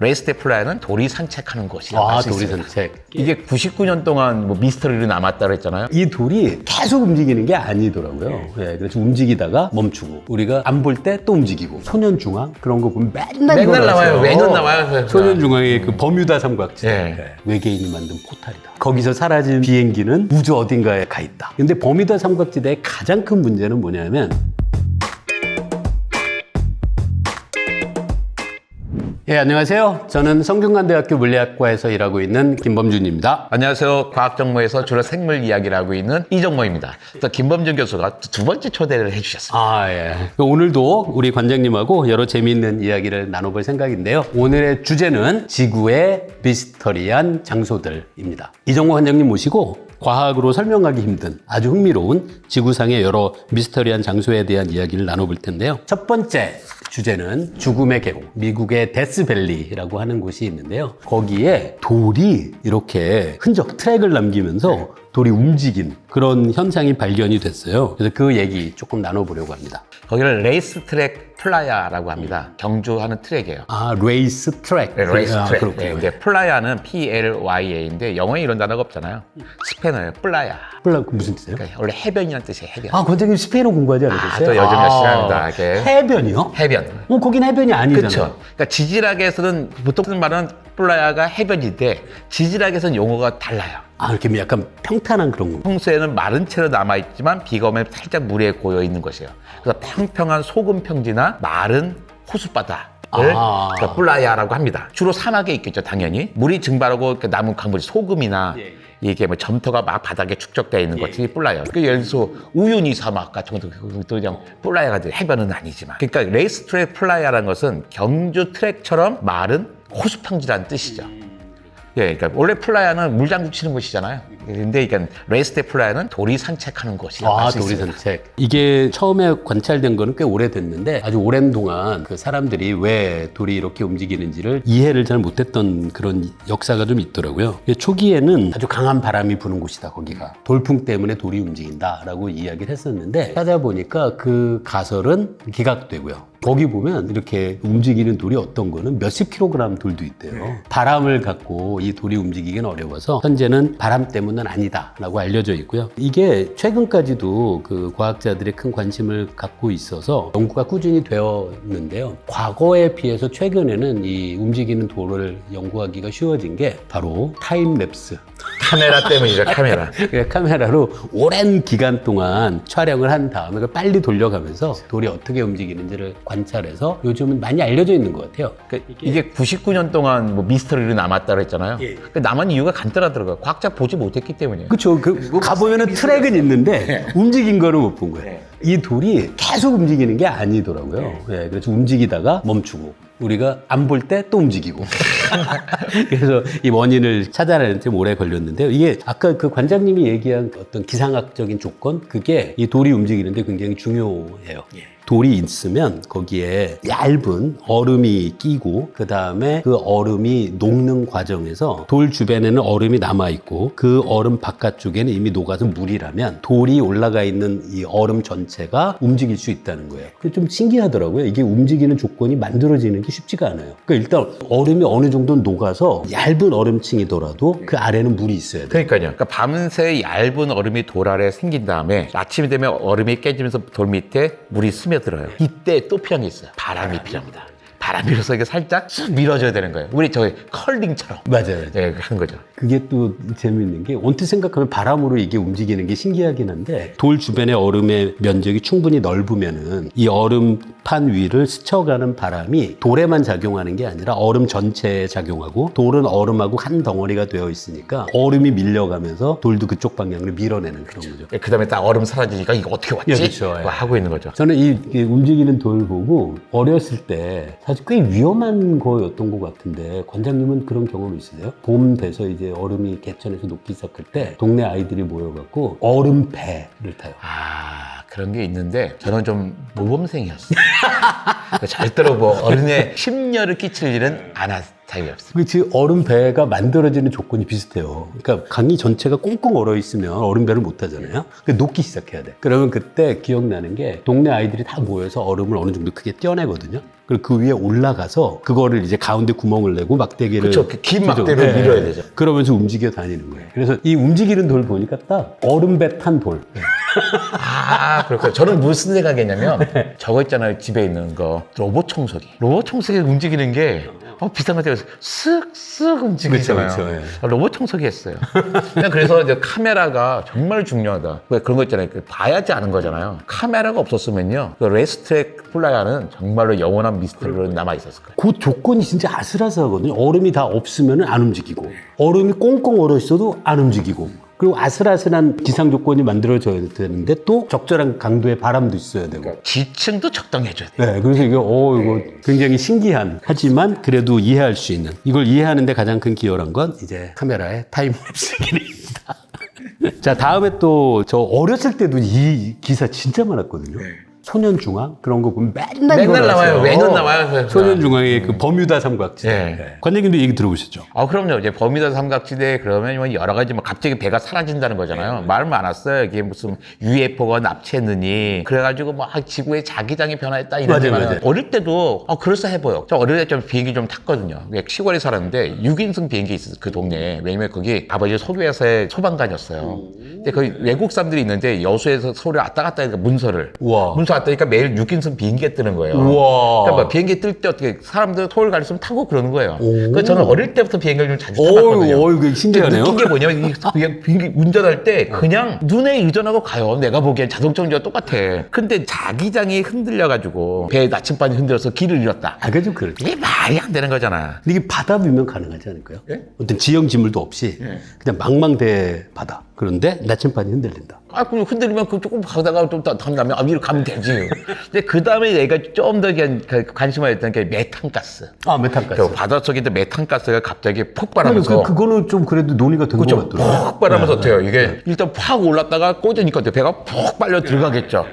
레이스 대 플라야는 돌이 산책하는 곳이라고 할 수 돌이 있습니다. 산책. 이게 99년 동안 뭐 미스터리로 남았다고 했잖아요. 이 돌이 계속 움직이는 게 아니더라고요. 예, 그래서 움직이다가 멈추고 우리가 안 볼 때 또 움직이고 소년중앙 그런 거 보면 맨날 나와요. 돌아가세요. 매년 나와요. 소년중앙의 그 버뮤다 삼각지. 예. 예, 외계인이 만든 포탈이다. 거기서 사라진 비행기는 우주 어딘가에 가 있다. 근데 버뮤다 삼각지대의 가장 큰 문제는 뭐냐면 예, 안녕하세요. 저는 성균관대학교 물리학과에서 일하고 있는 김범준입니다. 안녕하세요. 과학정모에서 주로 생물 이야기를 하고 있는 이정모입니다. 또 김범준 교수가 두 번째 초대를 해주셨습니다. 예. 오늘도 우리 관장님하고 여러 재미있는 이야기를 나눠볼 생각인데요. 오늘의 주제는 지구의 미스터리한 장소들입니다. 이정모 관장님 모시고 과학으로 설명하기 힘든 아주 흥미로운 지구상의 여러 미스터리한 장소에 대한 이야기를 나눠볼 텐데요. 첫 번째 주제는 죽음의 계곡, 미국의 데스밸리라고 하는 곳이 있는데요. 거기에 돌이 이렇게 흔적, 트랙을 남기면서 돌이 움직인 그런 현상이 발견이 됐어요. 그래서 그 얘기 조금 나눠보려고 합니다. 거기를 레이스 트랙 플라야라고 합니다. 경주하는 트랙이에요. 레이스 트랙. 네, 레이스 트랙. 그렇군요. 네, 근데 플라야는 PLYA인데 영어에 이런 단어가 없잖아요. 스페인어예요. 플라야. 플라 무슨 뜻이에요? 그러니까 원래 해변이라는 뜻이에요. 해변. 관장님 스페인어 공부하지 않으셨어요? 또 요즘 열심히 합니다. 이렇게. 해변이요? 해변. 거긴 해변이 아니잖아요. 그렇죠. 그러니까 지질학에서는 보통 쓰는 말은 플라야가 해변인데 지질학에서는 용어가 달라요. 이렇게 약간 평탄한 그런 거. 평소에는 마른 채로 남아있지만 비가 오면 살짝 물에 고여있는 것이에요. 그래서 평평한 소금 평지나 마른 호숫바다를 그러니까 플라야라고 합니다. 주로 사막에 있겠죠, 당연히. 물이 증발하고 남은 강물이 소금이나 이게 뭐 점토가 막 바닥에 축적되어 있는 것이 플라야. 그 예를 들어서 우유니 사막 같은 것도 그냥 플라야가 돼. 해변은 아니지만. 그러니까 레이스 트랙 플라야라는 것은 경주 트랙처럼 마른 호수평지라는 뜻이죠. 예, 그러니까 원래 플라야는 물장구 치는 곳이잖아요. 근데 그러니까 레이스 대 플라야는 돌이 산책하는 곳이라고 할 수 돌이 있습니다. 산책. 이게 처음에 관찰된 거는 꽤 오래됐는데 아주 오랜 동안 그 사람들이 왜 돌이 이렇게 움직이는지를 이해를 잘 못했던 그런 역사가 좀 있더라고요. 초기에는 아주 강한 바람이 부는 곳이다, 거기가. 돌풍 때문에 돌이 움직인다라고 이야기를 했었는데 찾아보니까 그 가설은 기각되고요. 거기 보면 이렇게 움직이는 돌이 어떤 거는 몇십 킬로그램 돌도 있대요. 바람을 갖고 이 돌이 움직이기는 어려워서 현재는 바람 때문은 아니다라고 알려져 있고요. 이게 최근까지도 그 과학자들의 큰 관심을 갖고 있어서 연구가 꾸준히 되었는데요. 과거에 비해서 최근에는 이 움직이는 돌을 연구하기가 쉬워진 게 바로 타임랩스. 카메라 때문이죠, 카메라. 카메라로 오랜 기간 동안 촬영을 한 다음에 그걸 빨리 돌려가면서 돌이 어떻게 움직이는지를 관찰해서 요즘은 많이 알려져 있는 것 같아요. 그러니까 이게 99년 동안 뭐 미스터리로 남았다고 했잖아요. 그러니까 남은 이유가 간단하더라고요. 과학자 보지 못했기 때문이에요. 그렇죠. 가보면은 트랙은 있는데 움직인 거는 못 본 거예요. 이 돌이 계속 움직이는 게 아니더라고요. 그래서 움직이다가 멈추고 우리가 안 볼 때 또 움직이고. 그래서 이 원인을 찾아내는 데 오래 걸렸는데요. 이게 아까 그 관장님이 얘기한 어떤 기상학적인 조건, 그게 이 돌이 움직이는데 굉장히 중요해요. 돌이 있으면 거기에 얇은 얼음이 끼고 그 다음에 그 얼음이 녹는 과정에서 돌 주변에는 얼음이 남아있고 그 얼음 바깥쪽에는 이미 녹아서 물이라면 돌이 올라가 있는 이 얼음 전체가 움직일 수 있다는 거예요. 그게 좀 신기하더라고요. 이게 움직이는 조건이 만들어지는 게 쉽지가 않아요. 그러니까 일단 얼음이 어느 정도 녹아서 얇은 얼음층이더라도 그 아래는 물이 있어야 돼요. 그러니까요. 그러니까 밤새 얇은 얼음이 돌 아래에 생긴 다음에 아침이 되면 얼음이 깨지면서 돌 밑에 물이 스며들어요. 이때 또 필요한 게 있어요. 바람이 필요합니다. 바람이 불어서 이게 살짝 쑥 밀어줘야 되는 거예요. 우리 저희 컬링처럼. 맞아요. 네, 하는 거죠. 그게 또 재밌는 게 언뜻 생각하면 바람으로 이게 움직이는 게 신기하긴 한데 돌 주변의 얼음의 면적이 충분히 넓으면은 이 얼음판 위를 스쳐가는 바람이 돌에만 작용하는 게 아니라 얼음 전체에 작용하고 돌은 얼음하고 한 덩어리가 되어 있으니까 얼음이 밀려가면서 돌도 그쪽 방향으로 밀어내는 그런 거죠. 그 다음에 딱 얼음 사라지니까 이거 어떻게 왔지? 그렇죠. 뭐 하고 있는 거죠. 저는 이 움직이는 돌 보고 어렸을 때 사실 꽤 위험한 거였던 것 같은데 관장님은 그런 경험 있으세요? 봄 돼서 이제 얼음이 개천에서 녹기 시작할 때 동네 아이들이 모여갖고 얼음배를 타요. 그런 게 있는데 저는 좀 모범생이었어요. 절대로 뭐 어른의 심려를 끼칠 일은 안 자격이 없습니다. 그치, 얼음 배가 만들어지는 조건이 비슷해요. 그러니까 강이 전체가 꽁꽁 얼어 있으면 얼음 배를 못 하잖아요. 녹기 시작해야 돼. 그러면 그때 기억나는 게 동네 아이들이 다 모여서 얼음을 어느 정도 크게 떼어내거든요. 그리고 그 위에 올라가서 그거를 이제 가운데 구멍을 내고 막대기를 그렇죠. 긴 막대로 밀어야 되죠. 그러면서 움직여 다니는 거예요. 그래서 이 움직이는 돌 보니까 딱 얼음배 탄 돌. 아, 그렇군요. 저는 무슨 생각이냐면 저거 있잖아요. 집에 있는 거 로봇 청소기. 로봇 청소기 움직이는 게 비싼 것 같아요. 쓱쓱 움직이잖아요. 그쵸, 그쵸, 예. 로봇 청소기 했어요. 그냥 그래서 이제 카메라가 정말 중요하다. 왜 그런 거 있잖아요. 봐야지 아는 거잖아요. 카메라가 없었으면요. 그 레이스트랙 플라이어는 정말로 영원한 미스터리로 남아 있었을 거예요. 그 조건이 진짜 아슬아슬하거든요. 얼음이 다 없으면 안 움직이고, 얼음이 꽁꽁 얼어 있어도 안 움직이고, 그리고 아슬아슬한 기상 조건이 만들어져야 되는데 또 적절한 강도의 바람도 있어야 되고. 지층도 적당히 해줘야 돼요. 네, 그래서 이거 굉장히 신기한, 하지만 그래도 이해할 수 있는, 이걸 이해하는데 가장 큰 기여한 건 이제 카메라의 타임랩스 기능입니다. 자, 다음에 또 저 어렸을 때도 이 기사 진짜 많았거든요. 소년중앙 그런 거 보면 맨날 나와요. 매년 나와요. 소년중앙의 그 버뮤다 삼각지대. 네. 관장님도 얘기 들어보셨죠? 그럼요. 이제 버뮤다 삼각지대 그러면 뭐 여러 가지 갑자기 배가 사라진다는 거잖아요. 말 많았어요. 이게 무슨 UFO가 납치했느니 그래가지고 막 지구의 자기장이 변화했다 이런 맞아요. 어릴 때도 그럴싸해 보여. 저 어릴 때 좀 비행기 좀 탔거든요. 시골에 살았는데 6인승 비행기 있었어 그 동네에. 왜냐면 거기 아버지 소교회사의 소방관이었어요. 근데 거기 외국 사람들이 있는데 여수에서 서울에 왔다 갔다 하니까 문서를. 우와. 문서 왔다니까 매일 6인승 비행기가 뜨는 거예요. 우와. 그러니까 뭐 비행기 뜰 때 어떻게 사람들 서울 갈 있으면 타고 그러는 거예요. 그래서 저는 어릴 때부터 비행기를 좀 자주 타봤거든요. 이거 신기하네요. 느낀 게 뭐냐면 비행기 운전할 때 그냥 눈에 의존하고 가요. 내가 보기엔 자동차 운전과 똑같아. 근데 자기장이 흔들려가지고 배 나침반이 흔들어서 길을 잃었다. 그게 좀 그렇죠. 이게 말이 안 되는 거잖아. 근데 이게 바다 뷰면 가능하지 않을까요? 예? 어떤 지형 지물도 없이 그냥 망망대 바다. 그런데 나침반이 흔들린다. 그럼 흔들리면 그 조금 가다가 좀 던가면 이리로 가면 되지. 근데 그 다음에 내가 좀 더 관심을 했던 게 메탄가스. 메탄가스. 바닷속인데 메탄가스가 갑자기 폭발하면서. 그거는 좀 그래도 논의가 된 것 같더라고요. 폭발하면서 어때요? 이게 일단 팍 올랐다가 꽂으니까 배가 푹 빨려 들어가겠죠.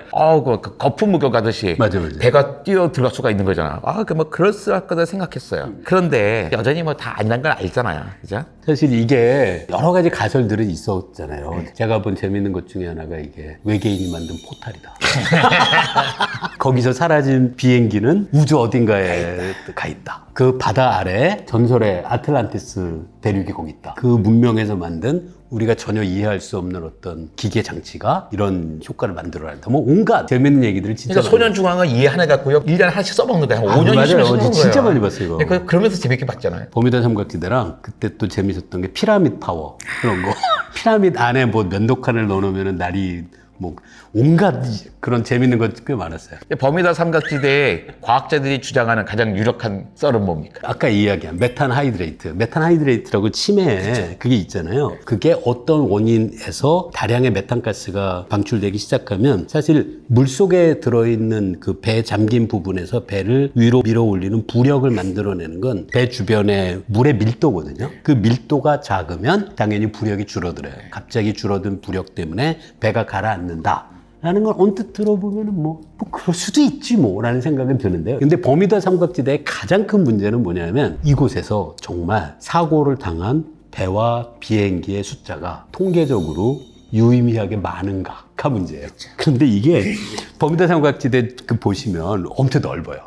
그 거품 목욕 가듯이. 맞아요. 배가 뛰어 들어갈 수가 있는 거잖아. 그럴싸할 거다 생각했어요. 그런데 여전히 다 아니란 걸 알잖아요. 그죠? 사실 이게 여러 가지 가설들은 있었잖아요. 제가 본 재밌는 것 중에 하나가 이게 외계인이 만든 포탈이다. 거기서 사라진 비행기는 우주 어딘가에 가 있다. 그 바다 아래 전설의 아틀란티스 대륙이 거기 있다. 그 문명에서 만든 우리가 전혀 이해할 수 없는 어떤 기계 장치가 이런 효과를 만들어낸다. 온갖 재밌는 얘기들을 진짜 그러니까 소년중앙은 이해 하나 갖고요. 1년에 하나씩 써먹는 거야. 한 5년, 20년 써먹는 거예요. 진짜 많이 봤어요, 이거. 그러면서 재밌게 봤잖아요. 버뮤다 삼각지대랑 그때 또 재밌었던 게 피라밋 타워 그런 거. 피라밋 안에 면도칸을 넣어놓으면 날이 온갖 그런 재밌는 것 꽤 많았어요. 버뮤다 삼각지대에 과학자들이 주장하는 가장 유력한 썰은 뭡니까? 아까 이야기한 메탄 하이드레이트라고 치매에 그게 있잖아요. 그게 어떤 원인에서 다량의 메탄가스가 방출되기 시작하면 사실 물속에 들어있는 그 배 잠긴 부분에서 배를 위로 밀어 올리는 부력을 만들어내는 건 배 주변의 물의 밀도거든요. 그 밀도가 작으면 당연히 부력이 줄어들어요. 갑자기 줄어든 부력 때문에 배가 가라앉는다. 라는 걸 언뜻 들어보면은 그럴 수도 있지 라는 생각은 드는데요. 근데 버뮤다 삼각지대의 가장 큰 문제는 뭐냐면 이곳에서 정말 사고를 당한 배와 비행기의 숫자가 통계적으로 유의미하게 많은가가 문제예요. 그런데 이게 버뮤다 삼각지대 보시면 엄청 넓어요.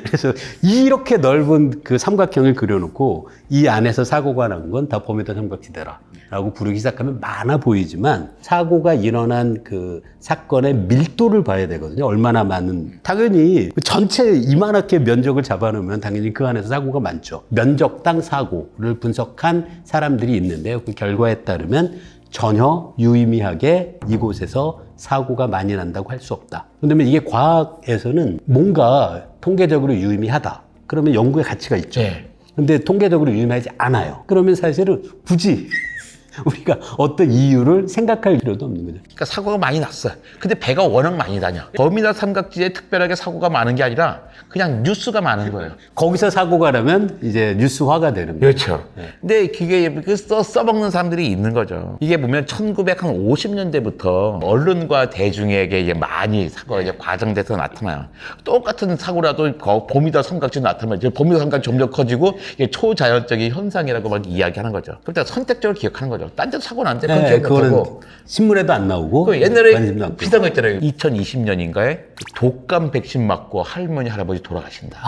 그래서 이렇게 넓은 그 삼각형을 그려놓고 이 안에서 사고가 난 건 다 버뮤다 삼각지대라고 부르기 시작하면 많아 보이지만 사고가 일어난 그 사건의 밀도를 봐야 되거든요. 얼마나 많은. 당연히 전체 이만하게 면적을 잡아놓으면 당연히 그 안에서 사고가 많죠. 면적당 사고를 분석한 사람들이 있는데요. 그 결과에 따르면 전혀 유의미하게 이곳에서 사고가 많이 난다고 할 수 없다. 그런데 이게 과학에서는 뭔가 통계적으로 유의미하다. 그러면 연구의 가치가 있죠. 근데 통계적으로 유의미하지 않아요. 그러면 사실은 굳이 우리가 어떤 이유를 생각할 필요도 없는 거죠. 그러니까 사고가 많이 났어요. 근데 배가 워낙 많이 다녀. 버뮤다 삼각지에 특별하게 사고가 많은 게 아니라 그냥 뉴스가 많은 거예요. 거기서 사고가 나면 이제 뉴스화가 되는 거예요. 그렇죠. 근데 그게 써먹는 사람들이 있는 거죠. 이게 보면 1950년대부터 언론과 대중에게 이제 많이 사고가 이제 과장돼서 나타나요. 똑같은 사고라도 버뮤다 삼각지 나타나면 이제 버뮤다 삼각지 점점 커지고 이게 초자연적인 현상이라고 막 이야기하는 거죠. 그러니까 선택적으로 기억하는 거죠. 딴 데서 사고 났는데 그건 기억 그거는 못하고. 신문에도 안 나오고. 그 옛날에 관심도 안 비슷한 거 있잖아요. 2020년인가에 독감 백신 맞고 할머니, 할아버지 돌아가신다.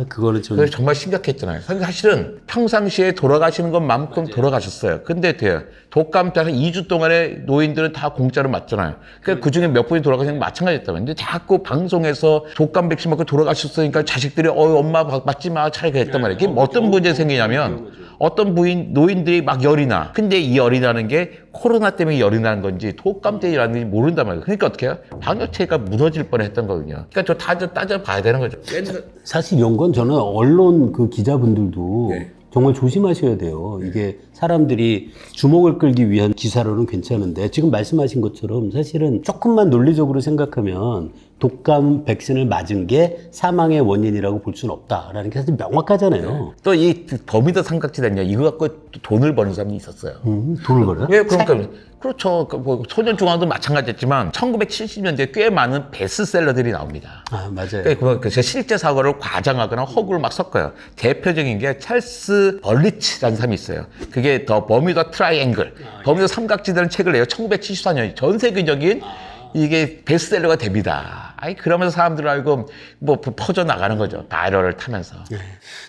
그거는 좀. 그래서 정말 심각했잖아요. 사실은 평상시에 돌아가시는 것만큼 돌아가셨어요. 근데 돼요. 독감 때 한 2주 동안에 노인들은 다 공짜로 맞잖아요. 그러니까 그 중에 몇 분이 돌아가시는 게 마찬가지였다면. 근데 자꾸 방송에서 독감 백신 맞고 돌아가셨으니까 자식들이 엄마 맞지 마. 차라리 그랬단 말이에요. 이게 어떤 문제 생기냐면 어떤 노인들이 막 열이 나. 근데 이 열이 나는 게 코로나 때문에 열이 나는 건지 독감 때문에 열이 나는지 모른단 말이에요. 그러니까 어떻게 해요? 방역체계가 무너질 뻔했던 거거든요. 그러니까 저 따져봐야 되는 거죠. 사실 이런 건 저는 언론 그 기자분들도 정말 조심하셔야 돼요. 이게 사람들이 주목을 끌기 위한 기사로는 괜찮은데 지금 말씀하신 것처럼 사실은 조금만 논리적으로 생각하면 독감 백신을 맞은 게 사망의 원인이라고 볼 수는 없다라는 게 사실 명확하잖아요. 또 이 버뮤다 삼각지대는요, 이거 갖고 또 돈을 버는 사람이 있었어요. 돈을 벌어요? 예, 그러니까 그렇죠. 뭐 소년중앙도 마찬가지였지만 1970년대에 꽤 많은 베스트셀러들이 나옵니다. 맞아요. 그 실제 사고를 과장하거나 허구를 막 섞어요. 대표적인 게 찰스 벌리치라는 사람이 있어요. 그게 더 버뮤다 트라이앵글, 버뮤다 삼각지대라는 책을 내요. 1974년 전 세계적인 이게 베스트셀러가 됩니다. 그러면서 사람들 알고 뭐 퍼져 나가는 거죠. 바이럴을 타면서.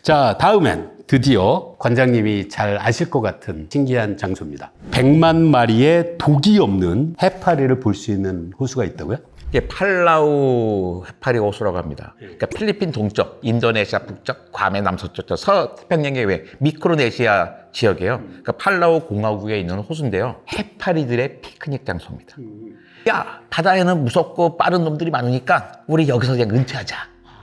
자, 다음엔 드디어 관장님이 잘 아실 것 같은 신기한 장소입니다. 100만 마리의 독이 없는 해파리를 볼 수 있는 호수가 있다고요? 이게 팔라우 해파리 호수라고 합니다. 그러니까 필리핀 동쪽, 인도네시아 북쪽, 괌의 남서쪽, 서태평양의 외 미크로네시아 지역이에요. 그러니까 팔라우 공화국에 있는 호수인데요. 해파리들의 피크닉 장소입니다. 야, 바다에는 무섭고 빠른 놈들이 많으니까 우리 여기서 그냥 은퇴하자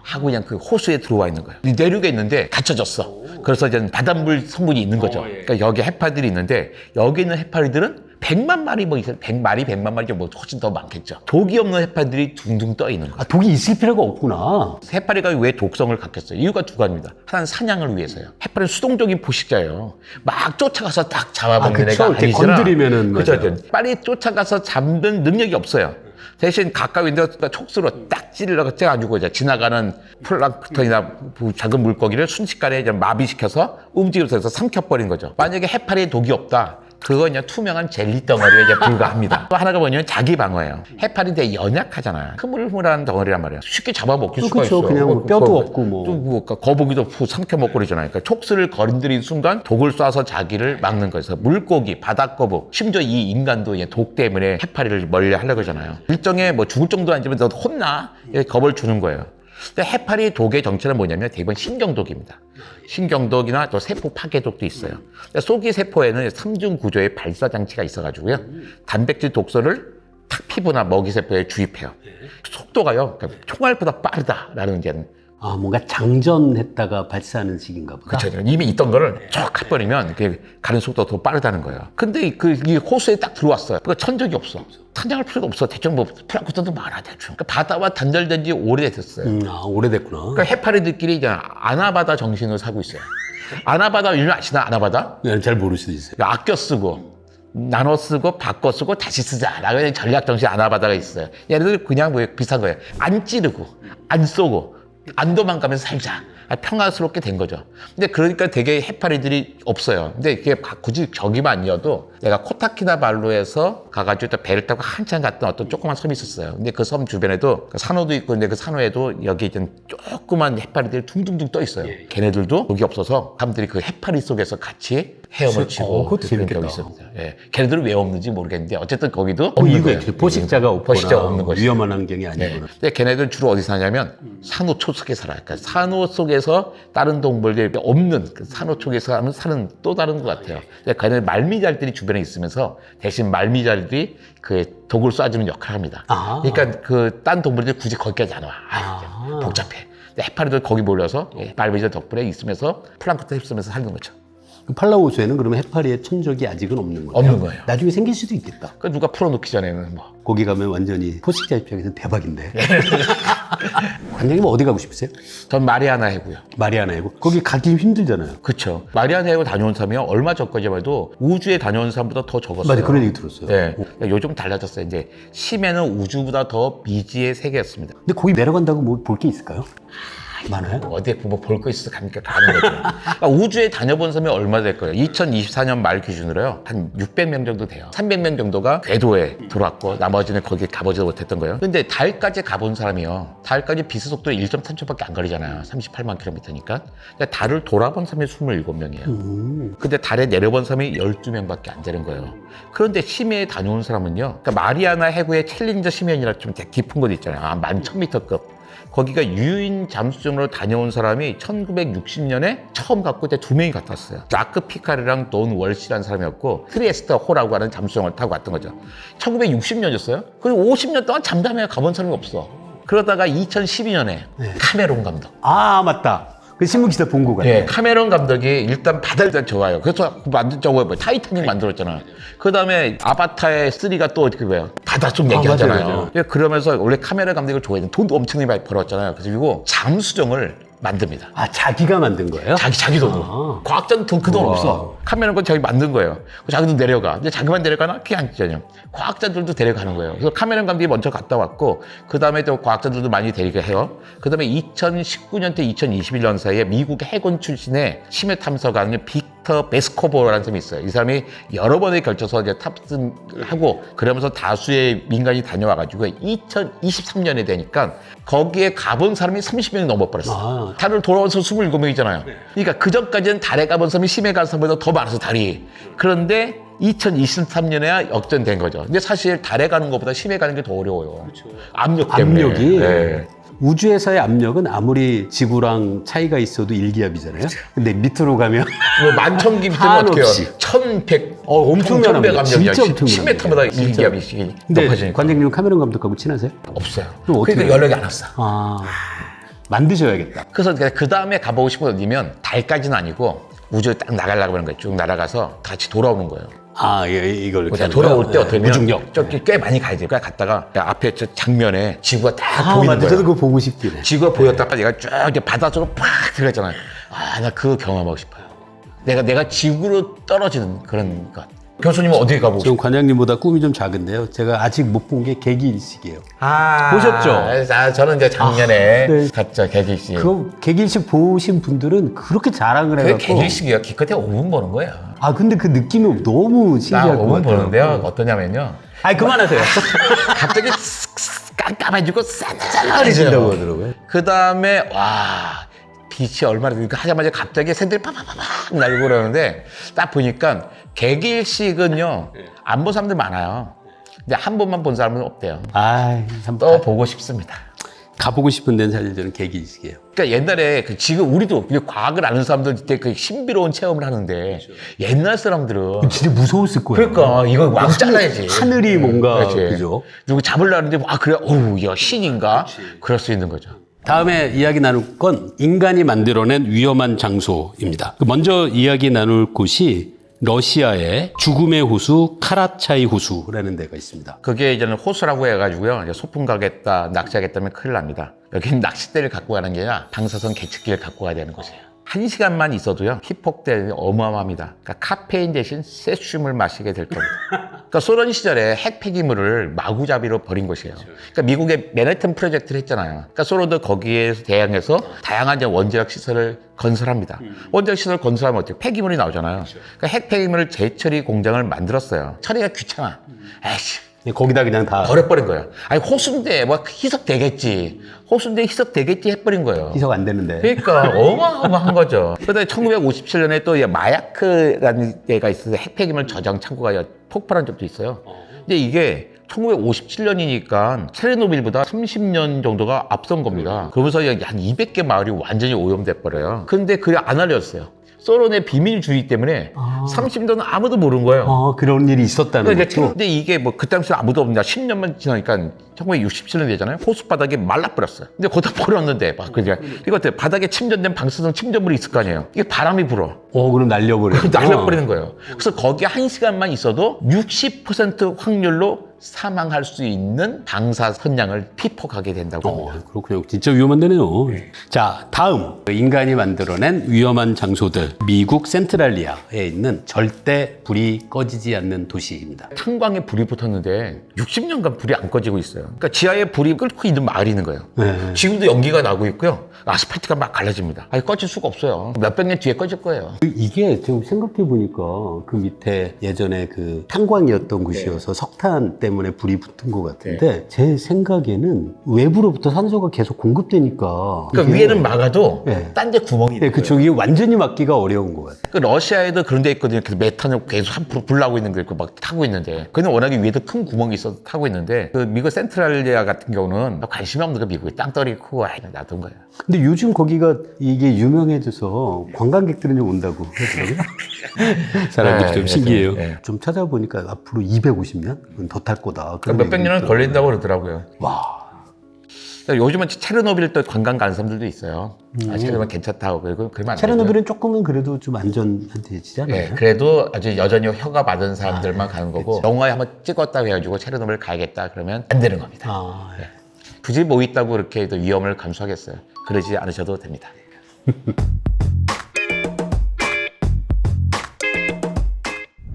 하고 그냥 그 호수에 들어와 있는 거예요. 내륙에 있는데 갇혀졌어. 그래서 이제 바닷물 성분이 있는 거죠. 그러니까 여기 해파리들이 있는데 여기 있는 해파리들은 100만 마리 뭐 있어요. 100마리, 100만 마리 뭐 훨씬 더 많겠죠. 독이 없는 해파리들이 둥둥 떠 있는 거예요. 독이 있을 필요가 없구나. 해파리가 왜 독성을 갖겠어요? 이유가 두 가지입니다. 하나는 사냥을 위해서요. 해파리는 수동적인 포식자예요. 막 쫓아가서 딱 잡아먹는 애가 이렇게 아니잖아. 건드리면은 그렇죠. 빨리 쫓아가서 잡는 능력이 없어요. 대신 가까이 있는데 촉수로 딱 찔러가지고 이제 지나가는 플랑크톤이나 작은 물고기를 순식간에 이제 마비시켜서 움직여서 삼켜버린 거죠. 만약에 해파리에 독이 없다. 그건 그냥 투명한 젤리 덩어리에 이제 불과합니다. 또 하나가 뭐냐면 자기 방어예요. 해파리 되게 연약하잖아요. 흐물흐물한 덩어리란 말이에요. 쉽게 잡아먹힐 수가 그렇죠. 있어. 그냥 뭐 뼈도 없고 뭐. 또 뭐 거북이도 삼켜먹고 그러잖아요. 그러니까 촉수를 건드린 순간 독을 쏴서 자기를 막는 거예요. 물고기, 바닷거북, 심지어 이 인간도 독 때문에 해파리를 멀리 하려고 하잖아요. 일정에 뭐 죽을 정도 아니지만 너 혼나? 이렇게 겁을 주는 거예요. 근데 해파리 독의 정체는 뭐냐면 대부분 신경독입니다. 신경독이나 또 세포 파괴독도 있어요. 그러니까 속이 세포에는 3중 구조의 발사 장치가 있어가지고요. 단백질 독소를 탁 피부나 먹이 세포에 주입해요. 속도가요. 그러니까 총알보다 빠르다라는 게. 뭔가 장전했다가 발사하는 식인가 보다. 그렇죠. 이미 있던 거를 쫙 해버리면 그 가는 속도가 더 빠르다는 거예요. 근데 이 호수에 딱 들어왔어요. 그거 천 적이 없어. 사냥할 필요도 없어. 대충 뭐 플랑크톤도 많아 대충. 그러니까 바다와 단절된 지 오래됐어요. 오래됐구나. 그러니까 해파리들끼리 이제 아나바다 정신을 살고 있어요. 아나바다 요즘 아시나? 아나바다? 네, 잘 모를 수도 있어요. 그러니까 아껴 쓰고 나눠 쓰고 바꿔 쓰고 다시 쓰자라고 전략 정신 아나바다가 있어요. 얘네들 그냥 뭐 비슷한 거예요. 안 찌르고 안 쏘고 안 도망가면서 살자. 평화스럽게 된 거죠. 근데 그러니까 되게 해파리들이 없어요. 근데 이게 굳이 저기만 아니어도 내가 코타키나발루에서 가가지고 또 배를 타고 한참 갔던 어떤 조그만 섬이 있었어요. 근데 그 섬 주변에도 산호도 있고, 근데 그 산호에도 여기 이제 조그만 해파리들이 둥둥둥 떠 있어요. 걔네들도 여기 없어서 사람들이 그 해파리 속에서 같이 헤엄을 치고 그것도 재밌겠다. 있습니다. 예. 걔네들은 왜 없는지 모르겠는데 어쨌든 거기도 이유가 있죠. 포식자가 없거나 포식자가 없는 것이. 위험한 환경이 네. 아니구나. 근데 걔네들 주로 어디 사냐면 산호초 속에 살아요. 그러니까 산호 속에서 다른 동물들이 없는 그 산호 쪽에서 사는 또 다른 것 같아요. 근데 걔네 말미잘들이 주변에 있으면서 대신 말미잘들이 그 독을 쏴주는 역할을 합니다. 그러니까 그 딴 동물들이 굳이 거기까지 안 와. 복잡해. 근데 해파리들 거기 몰려서 말미잘 덕분에 있으면서 플랑크톤 흡수면서 살는 거죠. 팔라우 호수에는 그러면 해파리의 천적이 아직은 없는 거예요? 없는 거예요. 나중에 생길 수도 있겠다. 그 누가 풀어놓기 전에는 뭐. 거기 가면 완전히 포식자 입장에서 대박인데. 관장님 어디 가고 싶으세요? 전 마리아나 해고요. 마리아나 해고. 거기 가기 힘들잖아요. 그렇죠. 마리아나 해고 다녀온 사람이 얼마 전까지만 해도 우주에 다녀온 사람보다 더 적었어요. 맞아, 그런 얘기 들었어요. 네. 그러니까 요즘 달라졌어요. 이제 심해는 우주보다 더 미지의 세계였습니다. 근데 거기 내려간다고 뭐 볼 게 있을까요? 많아요? 어디에 뭐 볼 거 있어서 가니까 가는 거죠. 그러니까 우주에 다녀본 사람이 얼마 될 거예요? 2024년 말 기준으로요. 한 600명 정도 돼요. 300명 정도가 궤도에 들어왔고 나머지는 거기 가보지도 못했던 거예요. 근데 달까지 가본 사람이요. 달까지 비스 속도 1.3초밖에 안 걸리잖아요. 38만 킬로미터니까. 근데 달을 돌아본 사람이 27명이에요. 근데 달에 내려본 사람이 12명밖에 안 되는 거예요. 그런데 심해에 다녀온 사람은요. 그러니까 마리아나 해구의 챌린저 심해이라 좀 되게 깊은 곳 있잖아요. 11,000m급. 거기가 유인 잠수정으로 다녀온 사람이 1960년에 처음 갔고 그때 2명이 갔다 왔어요. 라크 피카르랑 돈 월시라는 사람이었고 트리에스터 호라고 하는 잠수정을 타고 왔던 거죠. 1960년이었어요. 그리고 50년 동안 잠잠해 가본 사람이 없어. 그러다가 2012년에 카메론 감독. 아, 맞다. 그 신문 기사 본 거 같아요. 예, 카메론 감독이 일단 바다를 좋아요. 그래서 만든 저거 뭐 타이타닉 만들었잖아요. 그 다음에 아바타의 3가 또 어떻게 봐요? 바다 쪽 얘기하잖아요. 맞아요. 예, 그러면서 원래 카메론 감독을 좋아해요. 돈도 엄청나게 많이 벌었잖아요. 그리고 잠수정을 만듭니다. 아, 자기가 만든 거예요? 자기 돈으로. 과학자는 그 돈 우와. 없어. 카메론 건 자기 만든 거예요. 자기도 내려가. 근데 자기만 내려가나? 그게 아니잖아요. 과학자들도 데려가는 거예요. 그래서 카메론 감독이 먼저 갔다 왔고, 그 다음에 또 과학자들도 많이 데려가해요. 그 다음에 2019년부터 2021년 사이에 미국 해군 출신의 심해 탐사관인 빅터 베스코버라는 사람이 있어요. 이 사람이 여러 번에 걸쳐서 이제 탑승을 하고, 그러면서 다수의 민간이 다녀와가지고 2023년에 되니까 거기에 가본 사람이 30명이 넘어버렸어. 달을 돌아와서 27명이잖아요. 그러니까 그 전까지는 달에 가본 사람이 심해 간 사람보다 더 많아서 달이. 그런데 2023년에야 역전된 거죠. 근데 사실 달에 가는 것보다 심해 가는 게 더 어려워요. 압력 때문에. 압력이? 네. 우주에서의 압력은 아무리 지구랑 차이가 있어도 일기압이잖아요. 근데 밑으로 가면 뭐 만천기 밑에는 어떻게 해요? 한없이. 1100, 엄청난 압력. 압력이야. 진짜 엄청난 10m마다 압력. 일기압이 근데 높아지니까. 관장님 카메론 감독하고 친하세요? 없어요. 그럼 어떻게 그러니까 해요? 연락이 안 왔어. 아, 만드셔야겠다. 그래서 그 다음에 가보고 싶은 건 어디면 달까지는 아니고 우주에 딱 나가려고 하는 거예요. 쭉 날아가서 같이 돌아오는 거예요. 아, 이걸 이렇게 하는 돌아올 거예요? 때 어떻게 하면 무중력. 저기 꽤 많이 가야 돼요. 그러니까 갔다가 앞에 저 장면에 지구가 딱 아, 보이는 맞다. 거예요. 저도 그거 보고 싶긴 해. 지구가 보였다가 얘가 쫙 이제 바닷속으로 팍 들어갔잖아요. 아, 나 그거 경험하고 싶어요. 내가 지구로 떨어지는 그런 것. 교수님은 어디 가보고 싶어요? 지금 관장님보다 꿈이 좀 작은데요. 제가 아직 못 본 게 개기일식이에요. 보셨죠? 저는 이제 작년에 네. 갔죠, 개기식. 그 개기일식 보신 분들은 그렇게 자랑을 그게 해갖고. 개기식이요. 기껏해 5분 보는 거예요. 아, 근데 그 느낌이 너무 나 신기할 것 5분 같아요. 보는데요. 어떠냐면요. 아니, 그만하세요. 갑자기 깜깜해지고 진다고 쌀쌀해져요. 하더라고요. 그 다음에 와 빛이 얼마나 되니까 하자마자 갑자기 새들이 파파파팍 날고 그러는데 딱 보니까 개기일식은요 안 본 사람들 많아요. 근데 한 번만 본 사람은 없대요. 아, 참 또 보고 싶습니다. 가보고 싶은 데는 사실 저는 개기일식이에요. 그러니까 옛날에 지금 우리도 과학을 아는 사람들 그때 그 신비로운 체험을 하는데 옛날 사람들은 진짜 무서웠을 거예요. 그러니까 이거 왕짜라야지. 하늘이 뭔가 그렇지. 그죠? 누구 잡으려는데 아 그래 어우 야 신인가? 그럴 수 있는 거죠. 다음에 이야기 나눌 건 인간이 만들어낸 위험한 장소입니다. 먼저 이야기 나눌 곳이 러시아의 죽음의 호수 카라차이 호수라는 데가 있습니다. 그게 이제는 호수라고 해가지고요. 이제 소풍 가겠다, 낚시하겠다면 큰일 납니다. 여기는 낚싯대를 갖고 가는 게 아니라 방사선 계측기를 갖고 가야 되는 곳이에요. 1시간만 있어도요, 희폭대는 어마어마합니다. 그러니까 카페인 대신 세슘을 마시게 될 겁니다. 그러니까 소련 시절에 핵 폐기물을 마구잡이로 버린 곳이에요. 그러니까 미국의 맨해튼 프로젝트를 했잖아요. 그러니까 소련도 거기에 대항해서 다양한 이제 원자력 시설을 건설합니다. 원자력 시설 건설하면 어떻게 폐기물이 나오잖아요. 그러니까 핵 폐기물 재처리 공장을 만들었어요. 처리가 귀찮아. 에이씨. 거기다 그냥 다 버려버린 거예요. 아니 호수인데 뭐 희석되겠지. 호수인데 희석되겠지 해버린 거예요. 희석 안 되는데. 그러니까 어마어마한 거죠. 그다음에 1957년에 또 마야크라는 데가 있어서 핵폐기물 저장 창고가 폭발한 적도 있어요. 근데 이게 1957년이니까 체르노빌보다 30년 정도가 앞선 겁니다. 그러면서 한 200개 마을이 완전히 오염돼 버려요. 근데 그게 안 알려졌어요. 소련의 비밀주의 때문에 30년은 아무도 모르는 거예요. 아, 그런 일이 있었다는 것도. 근데 이게 뭐 그 당시에 아무도 없냐. 10년만 지나니까 1967년 되잖아요. 호수 바닥이 말라버렸어요. 근데 거기다 버렸는데 막 그냥 이거 어때? 바닥에 침전된 방사선 침전물이 있을 거 아니에요. 이게 바람이 불어. 그럼 날려버려요. 날려버리는 거예요. 그래서 거기 1시간만 있어도 60% 확률로 사망할 수 있는 방사선량을 피폭하게 된다고 합니다. 그렇군요. 진짜 위험한 데네요. 자, 다음. 인간이 만들어낸 위험한 장소들. 미국 센트랄리아에 있는 절대 불이 꺼지지 않는 도시입니다. 탄광에 불이 붙었는데 60년간 불이 안 꺼지고 있어요. 그러니까 지하에 불이 끓고 있는 마을이 있는 거예요. 네. 지금도 연기가 나고 있고요. 아스팔트가 막 갈라집니다. 아니, 꺼질 수가 없어요. 몇백 년 뒤에 꺼질 거예요. 이게 지금 생각해보니까 그 밑에 예전에 그 탄광이었던 곳이어서 석탄 때문에 불이 붙은 것 같은데 제 생각에는 외부로부터 산소가 계속 공급되니까 그러니까 위에는 막아도 네. 딴 데 구멍이 있는 거예요. 그쪽이 완전히 막기가 어려운 것 같아요. 그 러시아에도 그런 데 있거든요. 그래서 메탄을 계속 함부로 불나고 있는 거 있고 막 타고 있는데 그는 워낙에 위에도 큰 구멍이 있어서 타고 있는데 그 미국 센트랄리아 같은 경우는 관심이 없는 거 미국이 땅덩어리 크고 놔둔 거예요. 근데 요즘 거기가 이게 유명해져서 관광객들은 좀 온다고 하더라고요. 사람들이 좀 신기해요. 네. 좀 찾아보니까 앞으로 250년 더 탈 거다. 그런 몇백 얘기가 년은 있더라고요. 걸린다고 그러더라고요. 와. 요즘은 체르노빌 또 관광 가는 사람들도 있어요. 체르노빌 괜찮다고 그러면 안 되고요. 체르노빌은 조금은 그래도 좀 안전한 데지잖아요. 네, 그래도 아주 여전히 허가 받은 사람들만 가는 거고 영화에 한번 찍었다 해가지고 체르노빌 가야겠다 그러면 안 되는 겁니다. 네. 굳이 뭐 있다고 그렇게 또 위험을 감수하겠어요. 그러지 않으셔도 됩니다.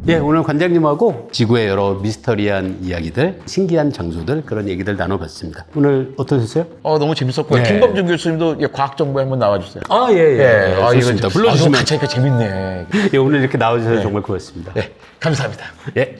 예, 오늘 관장님하고 지구의 여러 미스터리한 이야기들, 신기한 장소들 그런 얘기들 나눠봤습니다. 오늘 어떠셨어요? 너무 재밌었고요. 네. 김범준 교수님도 과학 정보에 한번 나와주세요. 예. 좋습니다. 불러주시면. 같이 하니까 재밌네. 예, 오늘 이렇게 나와주셔서 정말 고맙습니다. 네, 감사합니다. 예.